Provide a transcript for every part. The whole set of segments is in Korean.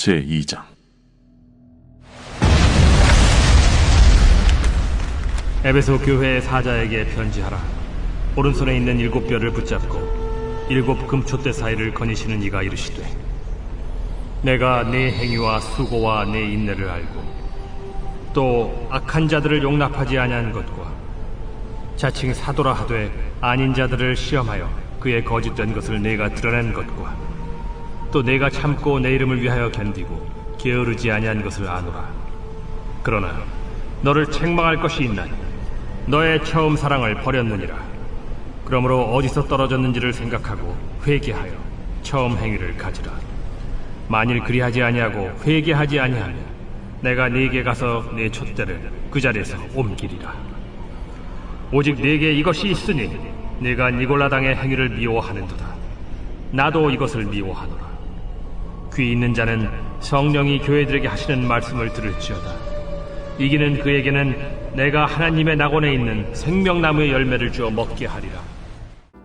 제2장. 에베소 교회의 사자에게 편지하라. 오른손에 있는 7뼈를 붙잡고 7 금촛대 사이를 거니시는 이가 이르시되, 내가 네 행위와 수고와 네 인내를 알고 또 악한 자들을 용납하지 아니한 것과 자칭 사도라 하되 아닌 자들을 시험하여 그의 거짓된 것을 내가 드러낸 것과 또 내가 참고 내 이름을 위하여 견디고 게으르지 아니한 것을 아노라. 그러나 너를 책망할 것이 있나니 너의 처음 사랑을 버렸느니라. 그러므로 어디서 떨어졌는지를 생각하고 회개하여 처음 행위를 가지라. 만일 그리하지 아니하고 회개하지 아니하면 내가 네게 가서 네 촛대를 그 자리에서 옮기리라. 오직 네게 이것이 있으니 네가 니골라 당의 행위를 미워하는도다. 나도 이것을 미워하노라. 귀 있는 자는 성령이 교회들에게 하시는 말씀을 들을지어다. 이기는 그에게는 내가 하나님의 낙원에 있는 생명나무의 열매를 주어 먹게 하리라.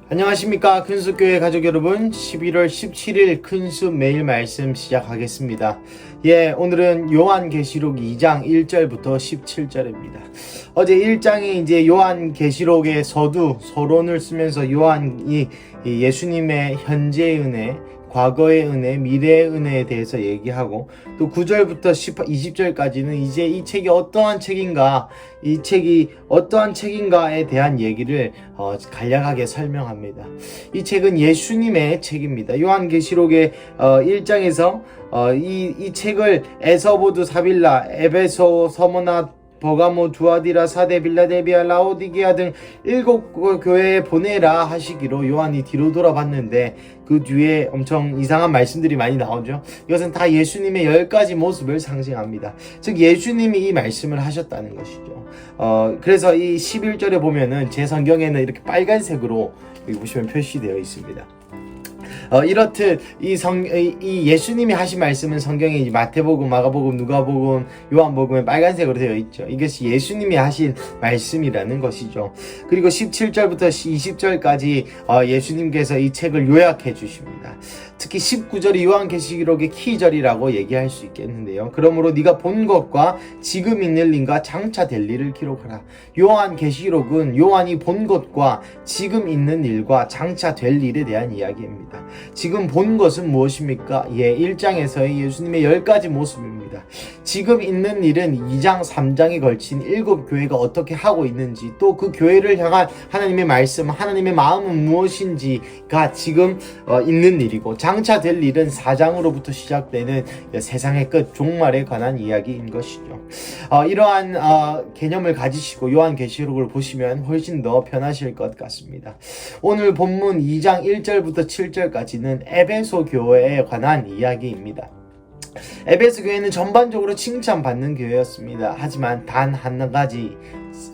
안녕하십니까, 큰숲교회 가족 여러분. 11월 17일 큰숲 매일 말씀 시작하겠습니다. 오늘은 요한계시록 2장 1절부터 17절입니다. 어제 1장에 이제 요한계시록의 서론을 쓰면서 요한이 예수님의 현재의 은혜, 과거의 은혜, 미래의 은혜에 대해서 얘기하고, 또 9절부터 20절까지는 이제 이 책이 어떠한 책인가, 이 책이 어떠한 책인가에 대한 얘기를 간략하게 설명합니다. 이 책은 예수님의 책입니다. 요한계시록의 1장에서 이 책을 에서보두, 사빌라, 에베소, 서모나, 버가모, 두아디라, 사데, 빌라델비아, 라오디게아 등 7 교회에 보내라 하시기로 요한이 뒤로 돌아봤는데, 그 뒤에 엄청 이상한 말씀들이 많이 나오죠. 이것은 다 예수님의 10가지 모습을 상징합니다. 즉 예수님이 이 말씀을 하셨다는 것이죠. 그래서 이 11절에 보면은 제 성경에는 이렇게 빨간색으로 여기 보시면 표시되어 있습니다. 이렇듯 이 예수님이 하신 말씀은 성경에 마태복음, 마가복음, 누가복음, 요한복음에 빨간색으로 되어 있죠. 이것이 예수님이 하신 말씀이라는 것이죠. 그리고 17절부터 20절까지 예수님께서 이 책을 요약해 주십니다. 특히 19절이 요한계시록의 키절이라고 얘기할 수 있겠는데요. 그러므로 네가 본 것과 지금 있는 일과 장차 될 일을 기록하라. 요한계시록은 요한이 본 것과 지금 있는 일과 장차 될 일에 대한 이야기입니다. 지금 본 것은 무엇입니까? 1장에서의 예수님의 10가지 모습입니다. 지금 있는 일은 2장, 3장에 걸친 7 교회가 어떻게 하고 있는지, 또 그 교회를 향한 하나님의 말씀, 하나님의 마음은 무엇인지가 지금 있는 일이고, 장차 될 일은 4장으로부터 시작되는 세상의 끝, 종말에 관한 이야기인 것이죠. 이러한 개념을 가지시고 요한계시록을 보시면 훨씬 더 편하실 것 같습니다. 오늘 본문 2장 1절부터 7절까지는 에베소 교회에 관한 이야기입니다. 에베소 교회는 전반적으로 칭찬받는 교회였습니다. 하지만 단 한 가지,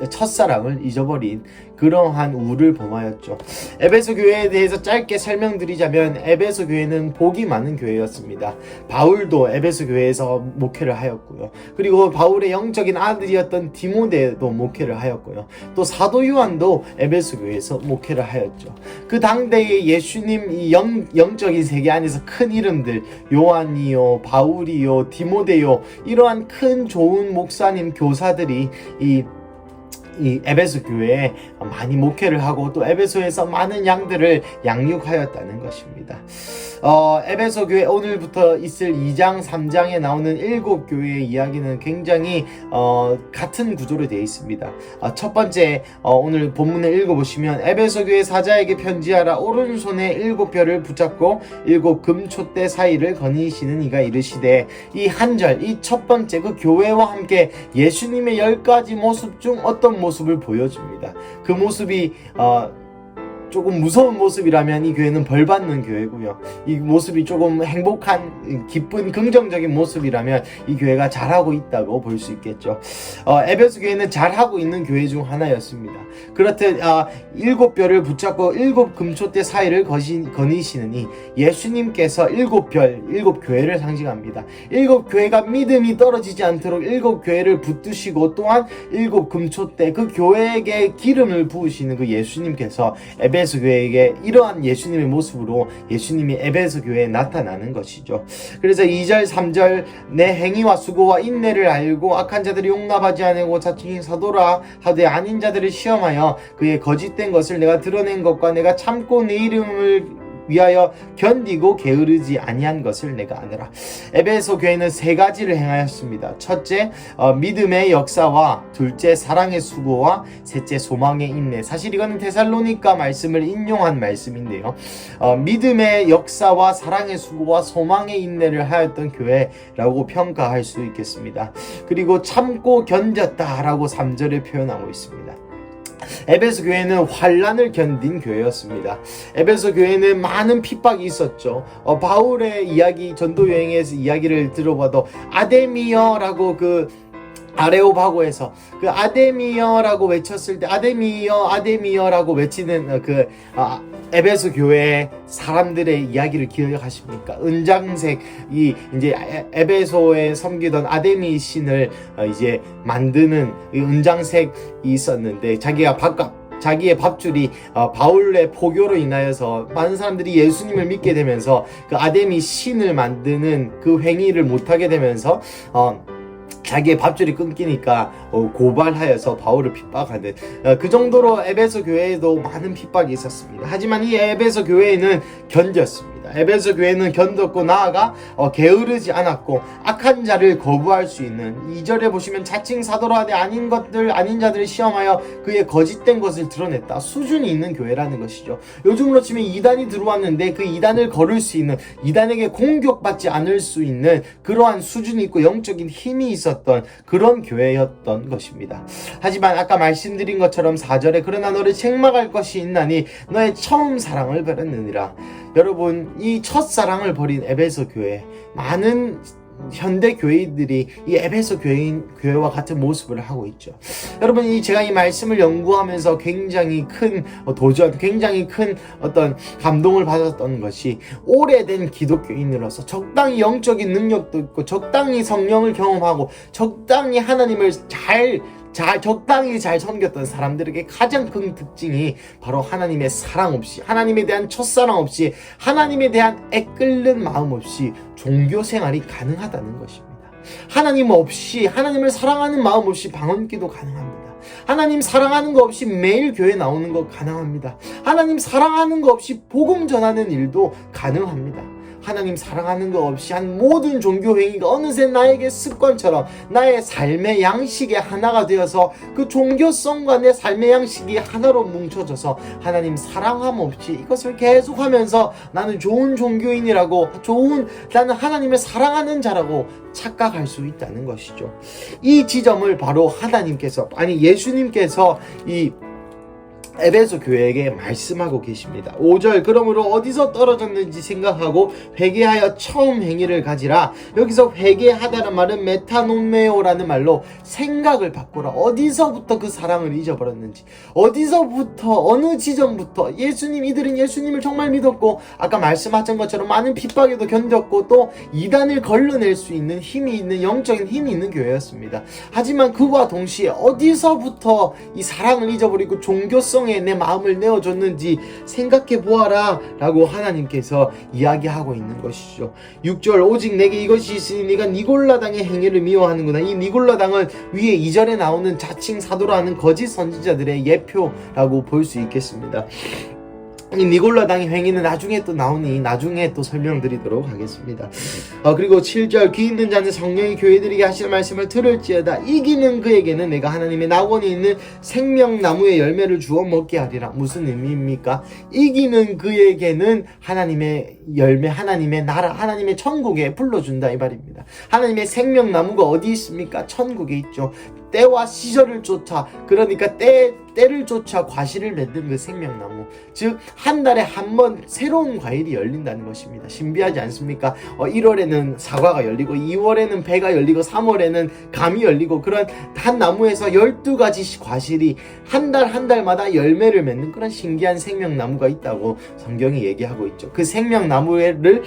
첫사랑을 잊어버린 그러한 우를 범하였죠. 에베소 교회에 대해서 짧게 설명드리자면, 에베소 교회는 복이 많은 교회였습니다. 바울도 에베소 교회에서 목회를 하였고요. 그리고 바울의 영적인 아들이었던 디모데도 목회를 하였고요. 또 사도 요한도 에베소 교회에서 목회를 하였죠. 그 당대의 예수님 이 영적인 세계 안에서 큰 이름들, 요한이요, 바울이요, 디모데요, 이러한 큰 좋은 목사님, 교사들이 이 에베소 교회에 많이 목회를 하고, 또 에베소에서 많은 양들을 양육하였다는 것입니다. 에베소 교회 오늘부터 있을 2장, 3장에 나오는 7 교회의 이야기는 굉장히 같은 구조로 되어 있습니다. 첫 번째, 오늘 본문을 읽어보시면, 에베소 교회 사자에게 편지하라. 오른손에 7뼈를 붙잡고 7 금촛대 사이를 거니시는 이가 이르시되, 이 한 절, 이 첫 번째 그 교회와 함께 예수님의 10가지 모습 중 어떤 모습을 보여줍니다. 그 모습이 조금 무서운 모습이라면 이 교회는 벌 받는 교회고요. 이 모습이 조금 행복한, 기쁜, 긍정적인 모습이라면 이 교회가 잘하고 있다고 볼 수 있겠죠. 에베소 교회는 잘하고 있는 교회 중 하나였습니다. 그렇듯 7뼈를 붙잡고 7 금촛대 사이를 거니시느니, 예수님께서 7별, 7 교회를 상징합니다. 7 교회가 믿음이 떨어지지 않도록 7 교회를 붙드시고, 또한 7 금촛대, 그 교회에게 기름을 부으시는 그 예수님께서 에베소 에베소 교회에게 이러한 예수님의 모습으로 예수님이 에베소 교회에 나타나는 것이죠. 그래서 2절 3절 내 행위와 수고와 인내를 알고 악한 자들이 용납하지 않고 자칭 사도라 하되 아닌 자들을 시험하여 그의 거짓된 것을 내가 드러낸 것과 내가 참고 내 이름을 위하여 견디고 게으르지 아니한 것을 내가 아노라. 에베소 교회는 세 가지를 행하였습니다. 첫째, 믿음의 역사와, 둘째, 사랑의 수고와, 셋째, 소망의 인내. 사실 이거는 데살로니가 말씀을 인용한 말씀인데요. 믿음의 역사와 사랑의 수고와 소망의 인내를 하였던 교회라고 평가할 수 있겠습니다. 그리고 참고 견뎠다라고 3절에 표현하고 있습니다. 에베소 교회는 환란을 견딘 교회였습니다. 에베소 교회는 많은 핍박이 있었죠. 바울의 이야기, 전도 여행에서 이야기를 들어봐도 아데미어라고 아레오바고에서 그 아데미어라고 외쳤을 때 아데미어라고 외치는 에베소 교회 사람들의 이야기를 기억하십니까? 은장색이 이제 에베소에 섬기던 아데미 신을 이제 만드는 은장색이 있었는데 자기의 밥줄이 바울의 포교로 인하여서 많은 사람들이 예수님을 믿게 되면서 그 아데미 신을 만드는 그 행위를 못하게 되면서 자기의 밥줄이 끊기니까 고발하여서 바울을 핍박하는 그 정도로 에베소 교회에도 많은 핍박이 있었습니다. 하지만 이 에베소 교회는 견뎠습니다. 에베소 교회는 견뎠고 나아가 게으르지 않았고 악한 자를 거부할 수 있는 2절에 보시면 자칭 사도라 하되 아닌 자들을 시험하여 그의 거짓된 것을 드러냈다. 수준이 있는 교회라는 것이죠. 요즘으로 치면 이단이 들어왔는데 그 이단을 거를 수 있는, 이단에게 공격받지 않을 수 있는 그러한 수준이 있고 영적인 힘이 있었던 그런 교회였던 것입니다. 하지만 아까 말씀드린 것처럼 4절에 그러나 너를 책망할 것이 있나니 너의 처음 사랑을 버렸느니라. 여러분, 이 첫사랑을 버린 에베소 교회, 많은 현대 교회들이 이 에베소 교회와 같은 모습을 하고 있죠. 여러분, 제가 이 말씀을 연구하면서 굉장히 큰 도전, 굉장히 큰 어떤 감동을 받았던 것이, 오래된 기독교인으로서 적당히 영적인 능력도 있고 적당히 성령을 경험하고 적당히 하나님을 적당히 잘 섬겼던 사람들에게 가장 큰 특징이 바로 하나님의 사랑 없이, 하나님에 대한 첫사랑 없이, 하나님에 대한 애끓는 마음 없이 종교 생활이 가능하다는 것입니다. 하나님 없이, 하나님을 사랑하는 마음 없이 방언기도 가능합니다. 하나님 사랑하는 거 없이 매일 교회 나오는 거 가능합니다. 하나님 사랑하는 거 없이 복음 전하는 일도 가능합니다. 하나님 사랑하는 거 없이 한 모든 종교 행위가 어느새 나에게 습관처럼 나의 삶의 양식의 하나가 되어서 그 종교성과 내 삶의 양식이 하나로 뭉쳐져서 하나님 사랑함 없이 이것을 계속하면서 나는 좋은 종교인이라고, 나는 하나님을 사랑하는 자라고 착각할 수 있다는 것이죠. 이 지점을 바로 예수님께서 이 에베소 교회에게 말씀하고 계십니다. 5절 그러므로 어디서 떨어졌는지 생각하고 회개하여 처음 행위를 가지라. 여기서 회개하다는 말은 메타노메오라는 말로 생각을 바꾸라. 어디서부터 그 사랑을 잊어버렸는지, 어디서부터, 어느 지점부터 이들은 예수님을 정말 믿었고 아까 말씀하신 것처럼 많은 핍박에도 견뎠고 또 이단을 걸러낼 수 있는 힘이 있는, 영적인 힘이 있는 교회였습니다. 하지만 그와 동시에 어디서부터 이 사랑을 잊어버리고 종교성 내 마음을 내어줬는지 생각해 보아라 라고 하나님께서 이야기하고 있는 것이죠. 6절 오직 내게 이것이 있으니 네가 니골라당의 행위를 미워하는구나. 이 니골라당은 위에 2절에 나오는 자칭 사도라는 거짓 선지자들의 예표라고 볼 수 있겠습니다. 이 니골라당의 행위는 나중에 또 나오니 나중에 또 설명드리도록 하겠습니다. 그리고 7절 귀 있는 자는 성령이 교회들에게 하시는 말씀을 들을지어다. 이기는 그에게는 내가 하나님의 낙원에 있는 생명나무의 열매를 주어 먹게 하리라. 무슨 의미입니까? 이기는 그에게는 하나님의 열매, 하나님의 나라, 하나님의 천국에 불러준다 이 말입니다. 하나님의 생명나무가 어디 있습니까? 천국에 있죠. 때와 시절을 쫓아, 그러니까 때를 쫓아 과실을 맺는 그 생명나무, 즉 한 달에 한 번 새로운 과일이 열린다는 것입니다. 신비하지 않습니까? 1월에는 사과가 열리고 2월에는 배가 열리고 3월에는 감이 열리고, 그런 한 나무에서 12가지 과실이 한 달마다 열매를 맺는 그런 신기한 생명나무가 있다고 성경이 얘기하고 있죠. 그 생명나무를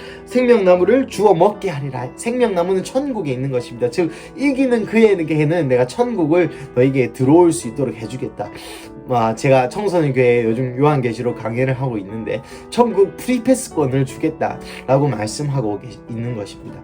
주워 먹게 하리라. 생명나무는 천국에 있는 것입니다. 즉 이기는 그에게는 내가 천국을 너에게 들어올 수 있도록 해주겠다. 제가 청소년 교회에 요즘 요한계시록 강의를 하고 있는데 천국 프리패스권을 주겠다라고 말씀하고 있는 것입니다.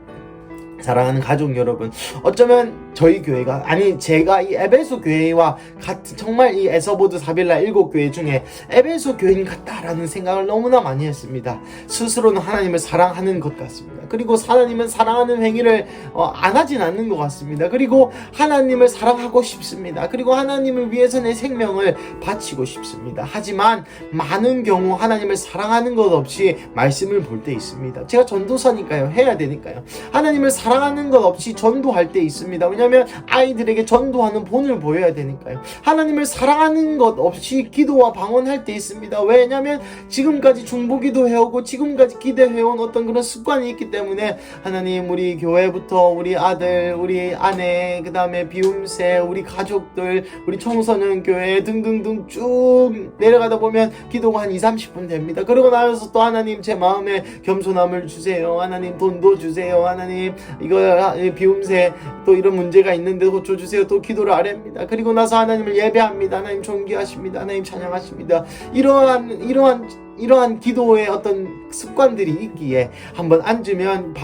사랑하는 가족 여러분, 어쩌면 저희 교회가, 아니 제가 이 에베소 교회와 같은, 정말 이 에서보드 사빌라 7교회 중에 에베소 교인 같다라는 생각을 너무나 많이 했습니다. 스스로는 하나님을 사랑하는 것 같습니다. 그리고 하나님은 사랑하는 행위를 안 하진 않는 것 같습니다. 그리고 하나님을 사랑하고 싶습니다. 그리고 하나님을 위해서 내 생명을 바치고 싶습니다. 하지만 많은 경우 하나님을 사랑하는 것 없이 말씀을 볼 때 있습니다. 제가 전도사니까요, 해야 되니까요. 하나님을 사랑하는 것 없이 전도할 때 있습니다. 왜냐하면 아이들에게 전도하는 본을 보여야 되니까요. 하나님을 사랑하는 것 없이 기도와 방언할 때 있습니다. 왜냐하면 지금까지 중보기도 해오고 지금까지 기도해온 어떤 그런 습관이 있기 때문에, 하나님, 우리 교회부터 우리 아들, 우리 아내, 그 다음에 비움새, 우리 가족들, 우리 청소년 교회 등등등 쭉 내려가다 보면 기도가 한 20-30분 됩니다. 그러고 나서 또 하나님, 제 마음에 겸손함을 주세요. 하나님, 돈도 주세요. 하나님, 이거 비움새 또 이런 문제가 있는데 고쳐주세요. 또 기도를 아뢰입니다. 그리고 나서 하나님을 예배합니다. 하나님 존귀하십니다. 하나님 찬양하십니다. 이러한 기도의 어떤 습관들이 있기에 한번 앉으면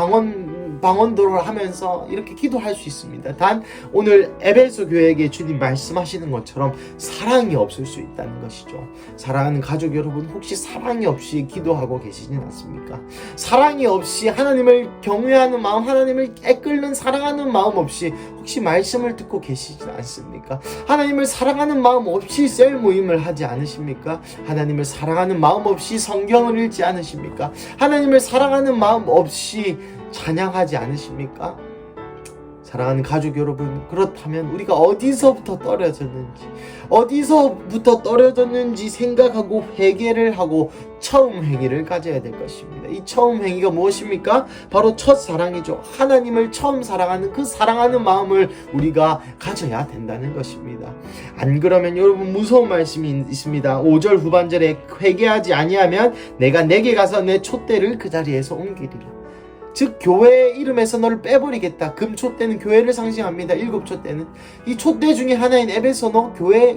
방언도를 하면서 이렇게 기도할 수 있습니다. 단 오늘 에베소 교회에게 주님 말씀하시는 것처럼 사랑이 없을 수 있다는 것이죠. 사랑하는 가족 여러분, 혹시 사랑이 없이 기도하고 계시진 않습니까? 사랑이 없이 하나님을 경외하는 마음, 하나님을 애끓는 사랑하는 마음 없이 혹시 말씀을 듣고 계시진 않습니까? 하나님을 사랑하는 마음 없이 셀 모임을 하지 않으십니까? 하나님을 사랑하는 마음 없이 성경을 읽지 않으십니까? 하나님을 사랑하는 마음 없이 찬양하지 않으십니까? 사랑하는 가족 여러분, 그렇다면 우리가 어디서부터 떨어졌는지 생각하고 회개를 하고 처음 행위를 가져야 될 것입니다. 이 처음 행위가 무엇입니까? 바로 첫사랑이죠. 하나님을 처음 사랑하는 그 사랑하는 마음을 우리가 가져야 된다는 것입니다. 안 그러면 여러분, 무서운 말씀이 있습니다. 5절 후반절에 회개하지 아니하면 내가 내게 가서 내 촛대를 그 자리에서 옮기리라. 즉 교회의 이름에서 너를 빼버리겠다. 금촛대는 교회를 상징합니다. 7촛대는 이 촛대 중에 하나인 에베소너,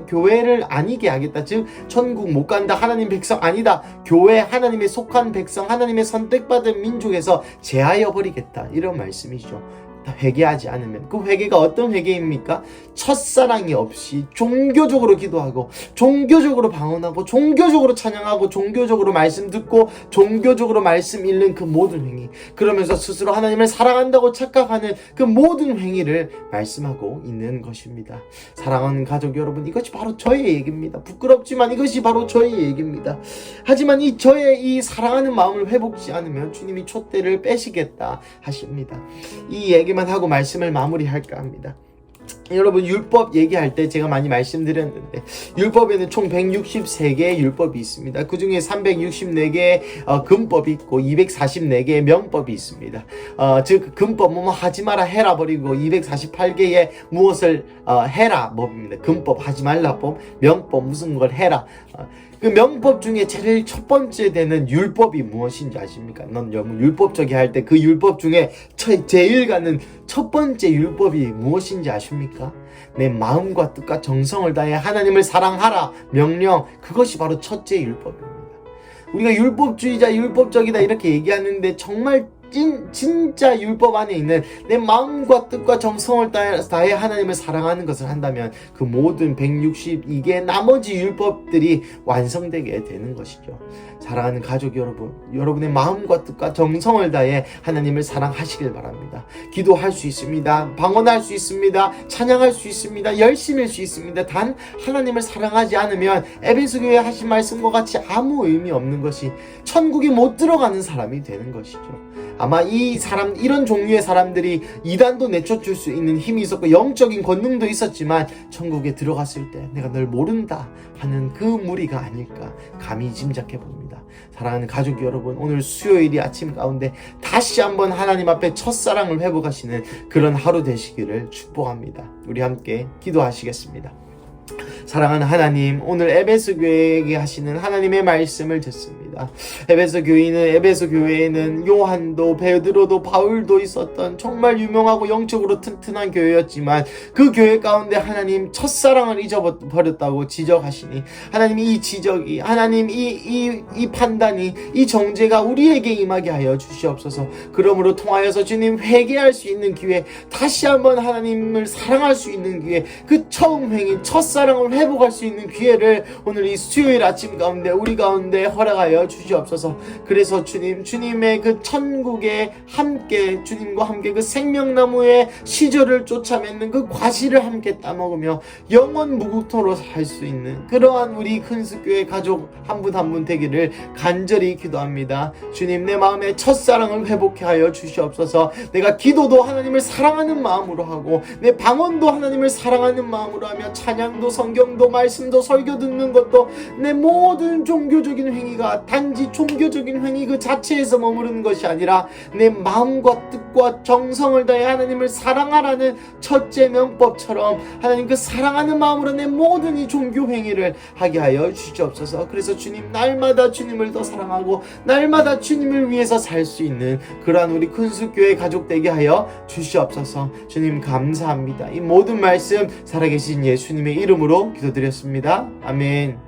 교회를 아니게 하겠다. 즉 천국 못 간다, 하나님 백성 아니다, 교회, 하나님의 속한 백성, 하나님의 선택받은 민족에서 제하여 버리겠다, 이런 말씀이죠. 회개하지 않으면. 그 회개가 어떤 회개입니까? 첫사랑이 없이 종교적으로 기도하고 종교적으로 방언하고 종교적으로 찬양하고 종교적으로 말씀 듣고 종교적으로 말씀 읽는 그 모든 행위, 그러면서 스스로 하나님을 사랑한다고 착각하는 그 모든 행위를 말씀하고 있는 것입니다. 사랑하는 가족 여러분, 이것이 바로 저의 얘기입니다. 부끄럽지만 이것이 바로 저의 얘기입니다. 하지만 저의 이 사랑하는 마음을 회복지 않으면 주님이 촛대를 빼시겠다 하십니다. 이 얘기만 하고 말씀을 마무리할까 합니다. 여러분, 율법 얘기할 때 제가 많이 말씀드렸는데, 율법에는 총 163개의 율법이 있습니다. 그 중에 364개의 금법이 있고 244개의 명법이 있습니다. 즉 금법 뭐 하지 마라 해라 버리고 248개의 무엇을 해라 법입니다. 금법 하지 말라 법, 명법 무슨 걸 해라. 그 명법 중에 제일 첫 번째 되는 율법이 무엇인지 아십니까? 넌 율법적이 할 때 그 율법 중에 제일 가는 첫 번째 율법이 무엇인지 아십니까? 내 마음과 뜻과 정성을 다해 하나님을 사랑하라 명령, 그것이 바로 첫째 율법입니다. 우리가 율법주의자, 율법적이다 이렇게 얘기하는데, 정말 진짜 율법 안에 있는 내 마음과 뜻과 정성을 다해 하나님을 사랑하는 것을 한다면 그 모든 162개 나머지 율법들이 완성되게 되는 것이죠. 사랑하는 가족 여러분, 여러분의 마음과 뜻과 정성을 다해 하나님을 사랑하시길 바랍니다. 기도할 수 있습니다. 방언할 수 있습니다. 찬양할 수 있습니다. 열심일 수 있습니다. 단 하나님을 사랑하지 않으면 에베소 교회 하신 말씀과 같이 아무 의미 없는 것이, 천국에 못 들어가는 사람이 되는 것이죠. 아마 이런 종류의 사람들이 이단도 내쫓을 수 있는 힘이 있었고 영적인 권능도 있었지만 천국에 들어갔을 때 내가 널 모른다 하는 그 무리가 아닐까 감히 짐작해 봅니다. 사랑하는 가족 여러분, 오늘 수요일이 아침 가운데 다시 한번 하나님 앞에 첫사랑을 회복하시는 그런 하루 되시기를 축복합니다. 우리 함께 기도하시겠습니다. 사랑하는 하나님, 오늘 에베소 교회에게 하시는 하나님의 말씀을 듣습니다. 주셨습니다. 에베소 교회에는 요한도 베드로도 바울도 있었던 정말 유명하고 영적으로 튼튼한 교회였지만 그 교회 가운데 하나님 첫사랑을 잊어버렸다고 지적하시니 하나님 이 지적이 하나님 이 판단이 이 정죄가 우리에게 임하게 하여 주시옵소서. 그러므로 통하여서 주님 회개할 수 있는 기회, 다시 한번 하나님을 사랑할 수 있는 기회, 그 처음 행인 첫사랑을 회복할 수 있는 기회를 오늘 이 수요일 아침 가운데 우리 가운데 허락하여 주시옵소서. 그래서 주님의 그 천국에 함께 주님과 함께 그 생명나무의 시절을 쫓아 맺는 그 과실을 함께 따먹으며 영원 무국토로 살 수 있는 그러한 우리 큰수교회 가족 한 분 한 분 되기를 간절히 기도합니다. 주님, 내 마음의 첫사랑을 회복해 하여 주시옵소서. 내가 기도도 하나님을 사랑하는 마음으로 하고 내 방언도 하나님을 사랑하는 마음으로 하며 찬양도 성경도 말씀도 설교 듣는 것도 내 모든 종교적인 행위가 단지 종교적인 행위 그 자체에서 머무르는 것이 아니라 내 마음과 뜻과 정성을 다해 하나님을 사랑하라는 첫째 명법처럼 하나님 그 사랑하는 마음으로 내 모든 이 종교 행위를 하게 하여 주시옵소서. 그래서 주님, 날마다 주님을 더 사랑하고 날마다 주님을 위해서 살 수 있는 그러한 우리 큰수교회 가족 되게 하여 주시옵소서. 주님 감사합니다. 이 모든 말씀 살아계신 예수님의 이름으로 기도드렸습니다. 아멘.